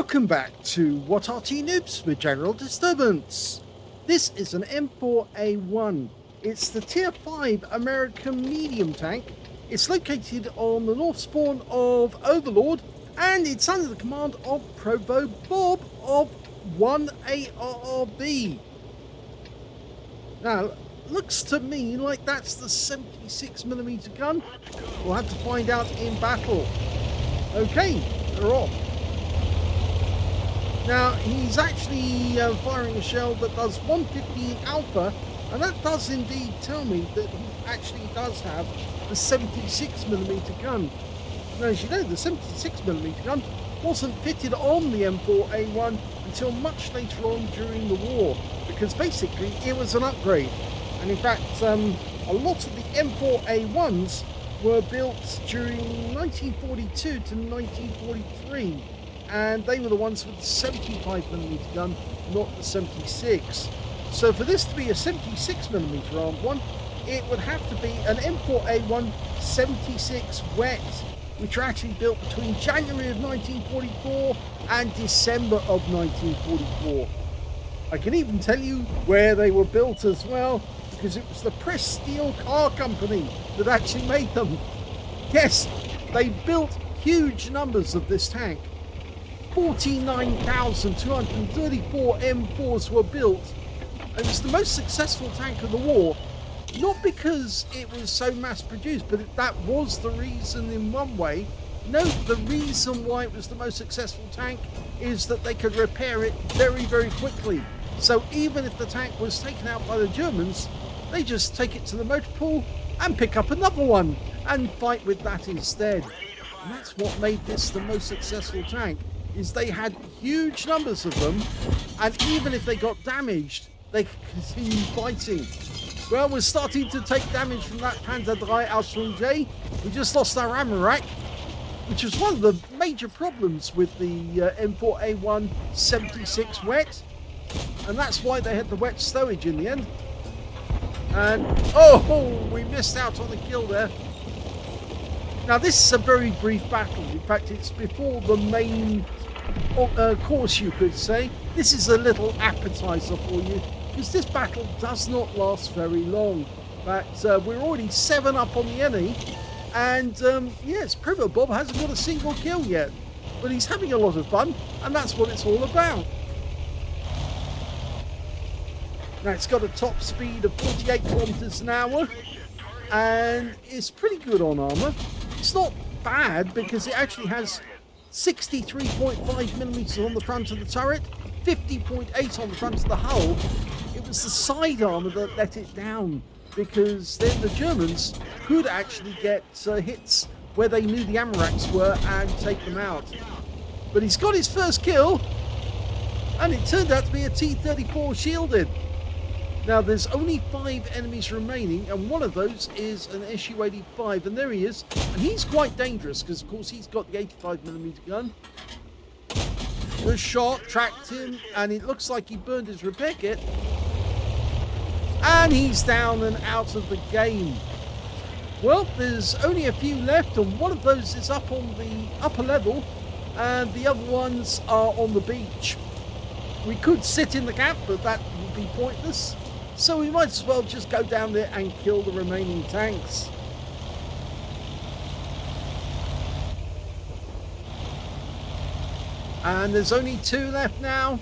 Welcome back to What Arty Noobs with General Disturbance. This is an M4A1. It's the Tier 5 American medium tank. It's located on the north spawn of Overlord, and it's under the command of ProvoBob of 1ARB. Now, looks to me like that's the 76mm gun. We'll have to find out in battle. Okay, they're off. Now, he's actually firing a shell that does 150 alpha, and that does indeed tell me that he actually does have the 76mm gun. Now, as you know, the 76mm gun wasn't fitted on the M4A1 until much later on during the war, because basically it was an upgrade. And in fact, a lot of the M4A1s were built during 1942 to 1943. And they were the ones with the 75mm gun, not the 76. So for this to be a 76mm armed one, it would have to be an M4A1 76 wet, which are actually built between January of 1944 and December of 1944. I can even tell you where they were built as well, because it was the Press Steel Car Company that actually made them. Yes, they built huge numbers of this tank. 49,234 M4s were built. It was the most successful tank of the war, not because it was so mass produced, but that was the reason in one way. No, the reason why it was the most successful tank is that they could repair it very, very quickly. So even if the tank was taken out by the Germans, they just take it to the motor pool and pick up another one and fight with that instead. And that's what made this the most successful tank, is they had huge numbers of them, and even if they got damaged, they could continue fighting. Well, we're starting to take damage from that Panzer III Aslains. We just lost our ammo rack, which was one of the major problems with the M4A1 76 wet, and that's why they had the wet stowage in the end. And oh, we missed out on the kill there. Now, this is a very brief battle. In fact, it's before the main course, you could say. This is a little appetizer for you, because this battle does not last very long. But we're already 7 up on the enemy, and yes, ProvoBob hasn't got a single kill yet, but he's having a lot of fun, and that's what it's all about. Now, it's got a top speed of 48 kilometers an hour, and it's pretty good on armor. It's not bad, because it actually has 63.5mm on the front of the turret, 50.8 on the front of the hull. It was the side armor that let it down, because then the Germans could actually get hits where they knew the ammo racks were and take them out. But he's got his first kill, and it turned out to be a T-34 shielded. Now, there's only 5 enemies remaining, and one of those is an Su-85, and there he is. And he's quite dangerous, because, of course, he's got the 85mm gun. The shot tracked him, and it looks like he burned his repair kit. And he's down and out of the game. Well, there's only a few left, and one of those is up on the upper level, and the other ones are on the beach. We could sit in the camp, but that would be pointless. So we might as well just go down there and kill the remaining tanks. And there's only 2 left now.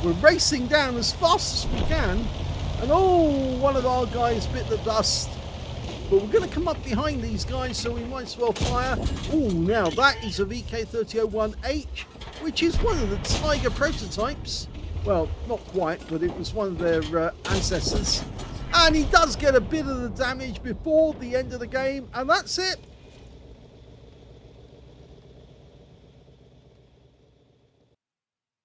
We're racing down as fast as we can. And oh, one of our guys bit the dust. But we're going to come up behind these guys, so we might as well fire. Oh, now that is a VK3001H, which is one of the Tiger prototypes. Well, not quite, but it was one of their ancestors. And he does get a bit of the damage before the end of the game, and that's it.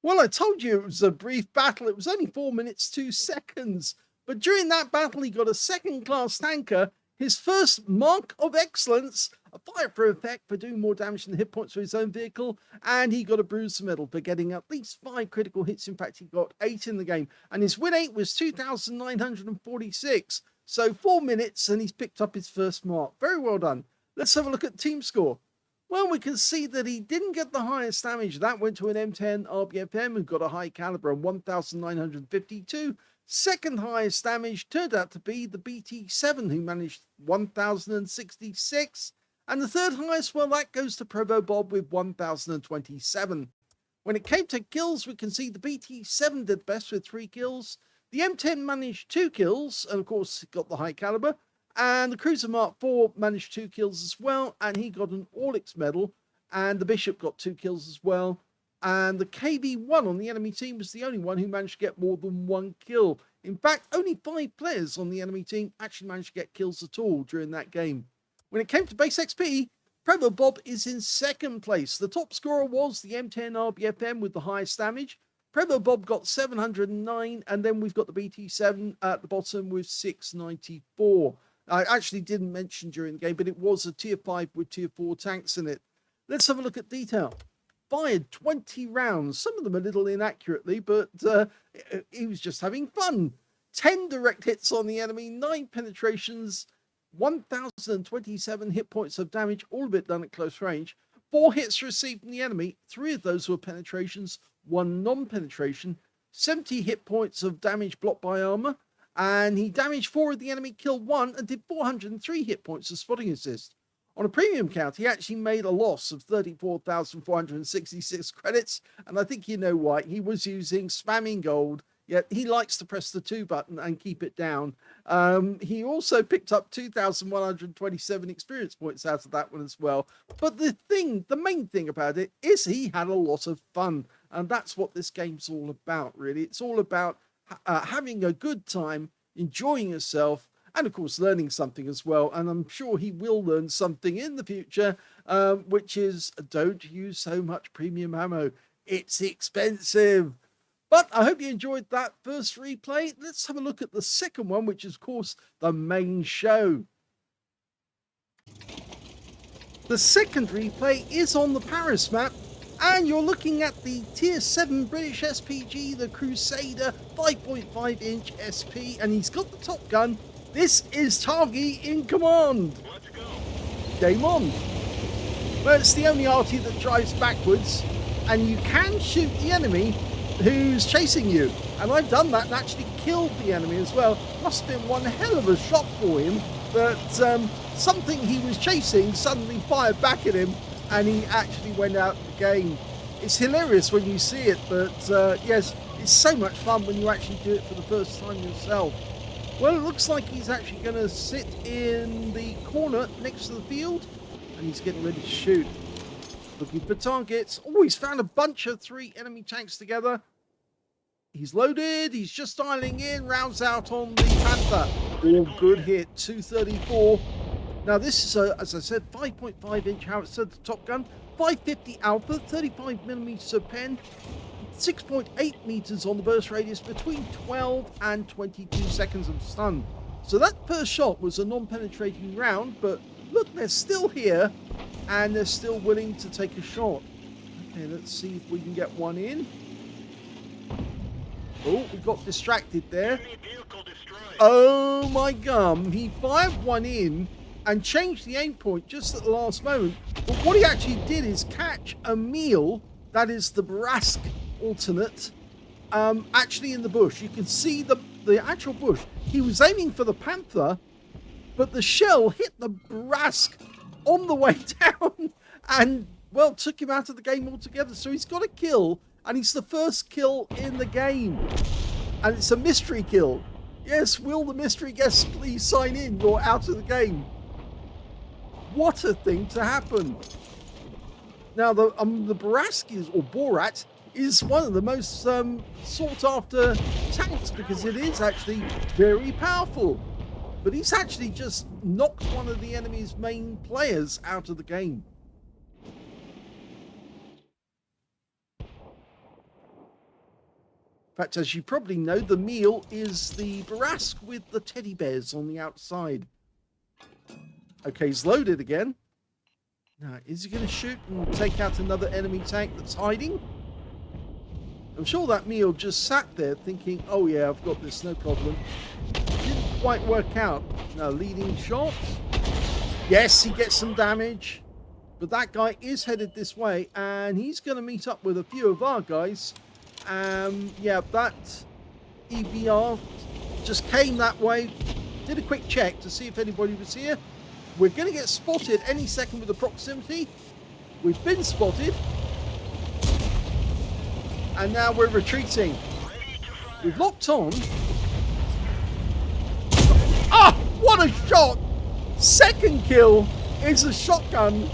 Well, I told you it was a brief battle. It was only 4 minutes, 2 seconds. But during that battle, he got a second-class tanker, his first mark of excellence, a fireproof effect for doing more damage than the hit points for his own vehicle, and he got a bruise medal for getting at least 5 critical hits. In fact, he got 8 in the game, and his win rate was 2,946. So 4 minutes, and he's picked up his first mark. Very well done. Let's have a look at the team score. Well, we can see that he didn't get the highest damage. That went to an M10 RBFM who got a high caliber of 1,952. Second highest damage turned out to be the BT7 who managed 1,066. And the third highest, well, that goes to ProvoBob with 1,027. When it came to kills, we can see the BT7 did best with 3 kills. The M10 managed 2 kills, and of course got the high caliber. And the Cruiser Mark IV managed 2 kills as well, and he got an Orlix medal. And the Bishop got 2 kills as well. And the KB1 on the enemy team was the only one who managed to get more than 1 kill. In fact, only 5 players on the enemy team actually managed to get kills at all during that game. When it came to base XP, ProvoBob is in second place. The top scorer was the M10 RBFM with the highest damage. ProvoBob got 709, and then we've got the BT7 at the bottom with 694. I actually didn't mention during the game, but it was a tier 5 with tier 4 tanks in it. Let's have a look at detail. Fired 20 rounds, some of them a little inaccurately, but he was just having fun. 10 direct hits on the enemy, 9 penetrations, 1,027 hit points of damage, all of it done at close range. 4 hits received from the enemy, 3 of those were penetrations, 1 non-penetration, 70 hit points of damage blocked by armor, and he damaged 4 of the enemy, killed 1, and did 403 hit points of spotting assist. On a premium count, he actually made a loss of 34,466 credits, and I think you know why. He was using spamming gold, yet he likes to press the 2 button and keep it down. He also picked up 2,127 experience points out of that one as well. But the main thing about it is he had a lot of fun, and that's what this game's all about, really. It's all about having a good time, enjoying yourself, and of course learning something as well. And I'm sure he will learn something in the future, which is don't use so much premium ammo. It's expensive. But I hope you enjoyed that first replay. Let's have a look at the second one, which is of course the main show. The second replay is on the Paris map, and you're looking at the tier 7 British SPG, the Crusader 5.5 inch SP, and he's got the top gun. This is Targy in command. Let's go. Game on. Well, it's the only Arty that drives backwards, and you can shoot the enemy who's chasing you. And I've done that and actually killed the enemy as well. Must have been one hell of a shot for him, but something he was chasing suddenly fired back at him, and he actually went out of the game. It's hilarious when you see it, but yes, it's so much fun when you actually do it for the first time yourself. Well, it looks like he's actually going to sit in the corner next to the field, and he's getting ready to shoot. Looking for targets. Oh, he's found a bunch of 3 enemy tanks together. He's loaded. He's just dialing in. Rounds out on the Panther. All good hit. 234. Now, this is, as I said, 5.5 inch howitzer, the top gun. 550 Alpha, 35mm pen. 6.8 meters on the burst radius, between 12 and 22 seconds of stun. So that first shot was a non-penetrating round, but look, they're still here and they're still willing to take a shot. Okay, let's see if we can get one in. Oh, we got distracted there. Oh my gum, he fired one in and changed the aim point just at the last moment. But what he actually did is catch a meal, that is the Barask alternate, actually in the bush. You can see the actual bush. He was aiming for the Panther, but the shell hit the Barask on the way down and, well, took him out of the game altogether. So he's got a kill, and he's the first kill in the game. And it's a mystery kill. Yes, will the mystery guests please sign in? You're out of the game. What a thing to happen. Now, the Barask or Borat is one of the most sought after tanks because it is actually very powerful. But he's actually just knocked one of the enemy's main players out of the game. In fact, as you probably know, the meal is the Barask with the teddy bears on the outside. Okay, he's loaded again. Now, is he going to shoot and take out another enemy tank that's hiding? I'm sure that meal just sat there thinking, oh yeah, I've got this, no problem. Didn't quite work out. Now, leading shot. Yes, he gets some damage. but that guy is headed this way, and he's going to meet up with a few of our guys. Yeah, that EVR just came that way, did a quick check to see if anybody was here. We're going to get spotted any second with the proximity. We've been spotted, and now we're retreating. We've locked on. Ah, what a shot! Second kill is a shotgun.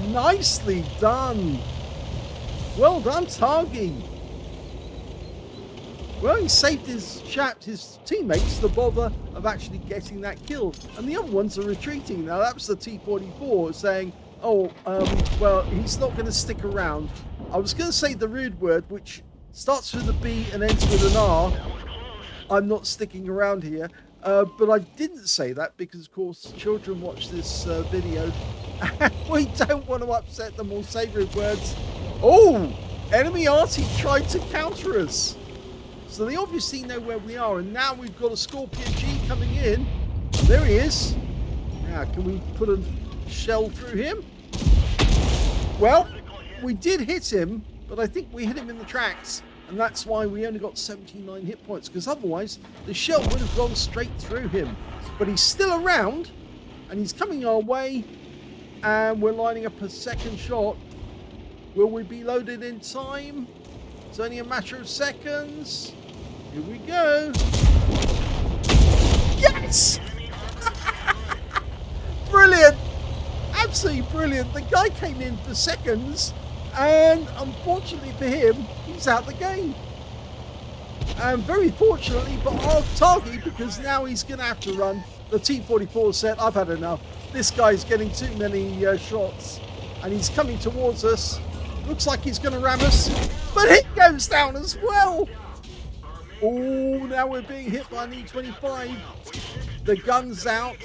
Nicely done. Well done, Targy. Well, he saved his teammates the bother of actually getting that kill. And the other ones are retreating. Now, that was the T-44 saying, oh, well, he's not going to stick around. I was going to say the rude word, which starts with a B and ends with an R. I'm not sticking around here. But I didn't say that because, of course, children watch this video. And we don't want to upset them or say rude words. Oh, enemy Arty tried to counter us. So they obviously know where we are. And now we've got a Scorpion G coming in. There he is. Now, can we put a shell through him? Well, we did hit him, but I think we hit him in the tracks. And that's why we only got 79 hit points, because otherwise the shell would have gone straight through him. But he's still around, and he's coming our way, and we're lining up a second shot. Will we be loaded in time? It's only a matter of seconds. Here we go. Yes! Brilliant! Absolutely brilliant. The guy came in for seconds, and unfortunately for him, he's out the game. And very fortunately for our target, because now he's going to have to run. The T-44 said, I've had enough. This guy's getting too many shots, and he's coming towards us. Looks like he's going to ram us, but it goes down as well. Oh, now we're being hit by an E-25. The gun's out,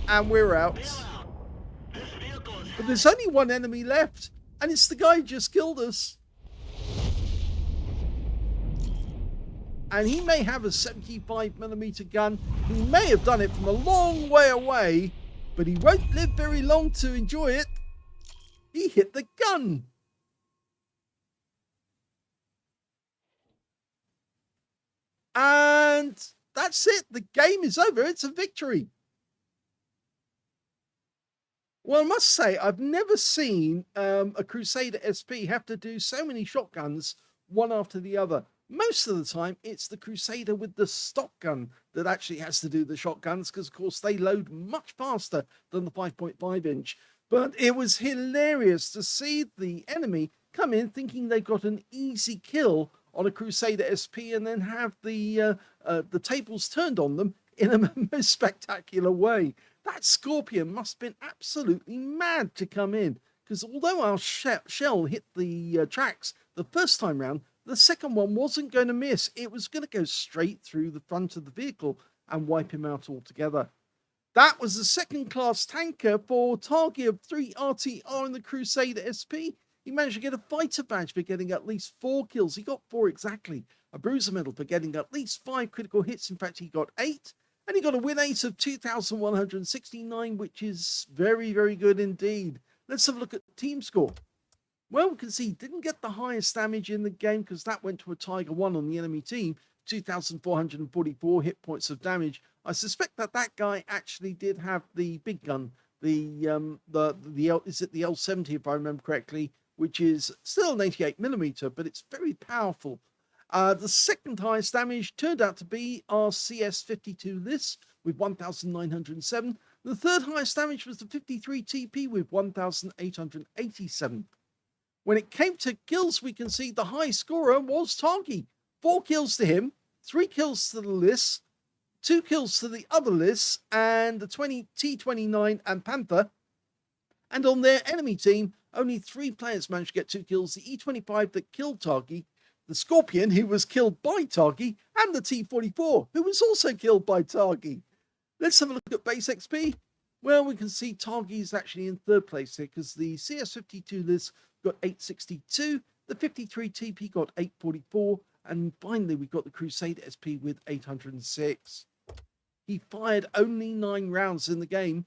and we're out. But there's only one enemy left, and it's the guy who just killed us. And he may have a 75mm gun. He may have done it from a long way away, but he won't live very long to enjoy it. He hit the gun. And that's it. The game is over. It's a victory. Well, I must say, I've never seen a Crusader SP have to do so many shotguns, one after the other. Most of the time, it's the Crusader with the stock gun that actually has to do the shotguns, because, of course, they load much faster than the 5.5-inch. But it was hilarious to see the enemy come in thinking they got an easy kill on a Crusader SP and then have the tables turned on them in a most spectacular way. That Scorpion must have been absolutely mad to come in, because although our shell hit the tracks the first time round, the second one wasn't going to miss. It was going to go straight through the front of the vehicle and wipe him out altogether. That was the second-class tanker for Targy of 3 RTR in the Crusader SP. He managed to get a fighter badge for getting at least 4 kills. He got 4 exactly. A bruiser medal for getting at least 5 critical hits. In fact, he got 8. And he got a win rate of 2,169, which is very, very good indeed. Let's have a look at the team score. Well, we can see he didn't get the highest damage in the game, because that went to a Tiger 1 on the enemy team. 2,444 hit points of damage. I suspect that guy actually did have the big gun, is it the L70 if I remember correctly, which is still an 88mm, but it's very powerful. The second highest damage turned out to be our CS52 Lys with 1,907. The third highest damage was the 53 TP with 1,887. When it came to kills, we can see the high scorer was Targy. 4 kills to him, 3 kills to the Lys, 2 kills to the other Lys, and the T29 and Panther. And on their enemy team, only 3 players managed to get 2 kills. The E25 that killed Targy, the Scorpion, who was killed by Targy, and the T44, who was also killed by Targy. Let's have a look at base XP. Well, we can see Targy is actually in 3rd place here, because the CS52 Lys got 862, the 53 TP got 844, and finally we got the Crusader SP with 806. He fired only 9 rounds in the game,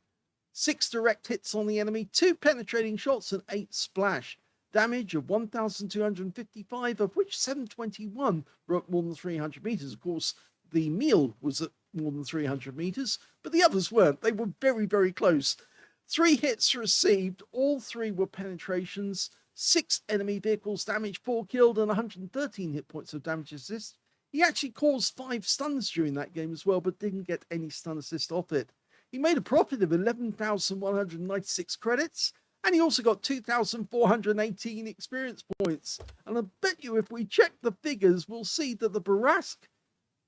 6 direct hits on the enemy, 2 penetrating shots, and 8 splash. Damage of 1,255, of which 721 were at more than 300 meters. Of course, the meal was at more than 300 meters, but the others weren't. They were very, very close. 3 hits received, all 3 were penetrations, 6 enemy vehicles damaged, 4 killed, and 113 hit points of damage assist. He actually caused 5 stuns during that game as well, but didn't get any stun assist off it. He made a profit of 11,196 credits, and he also got 2,418 experience points. And I bet you if we check the figures, we'll see that the Barask,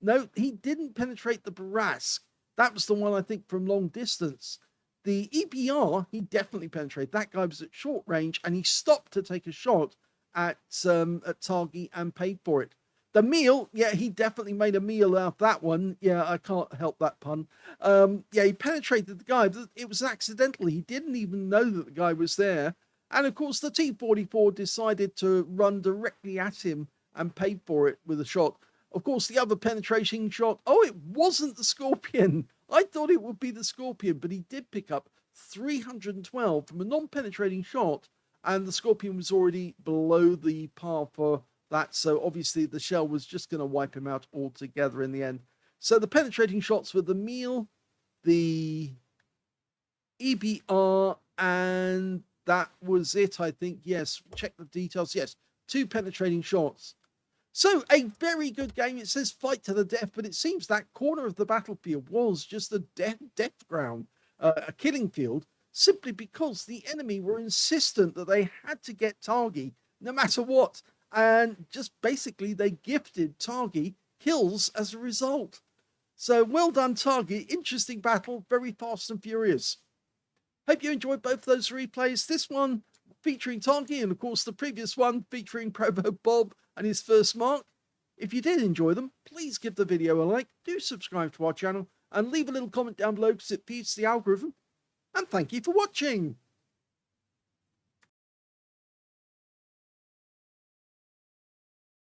no, he didn't penetrate the Barask. That was the one, I think, from long distance. The EBR, he definitely penetrated. That guy was at short range, and he stopped to take a shot at targy and paid for it. The meal, yeah, he definitely made a meal out of that one. Yeah, I can't help that pun. Yeah, he penetrated the guy. It was accidental. He didn't even know that the guy was there. And of course, the T-44 decided to run directly at him and paid for it with a shot. Of course, the other penetrating shot, oh, it wasn't the Scorpion. I thought it would be the Scorpion, but he did pick up 312 from a non-penetrating shot, and the Scorpion was already below the par for that, so obviously the shell was just going to wipe him out altogether in the end. So the penetrating shots were the meal, the EBR, and that was it, I think. Yes, check the details. Yes, 2 penetrating shots. So a very good game. It says fight to the death, but it seems that corner of the battlefield was just a death ground, a killing field, simply because the enemy were insistent that they had to get targy no matter what. And just basically they gifted targy kills as a result. So well done, targy. Interesting battle, very fast and furious. Hope you enjoyed both those replays. This one featuring targy, and of course the previous one featuring ProvoBob and his first mark. If you did enjoy them, please give the video a like, do subscribe to our channel, and leave a little comment down below because it feeds the algorithm. And thank you for watching.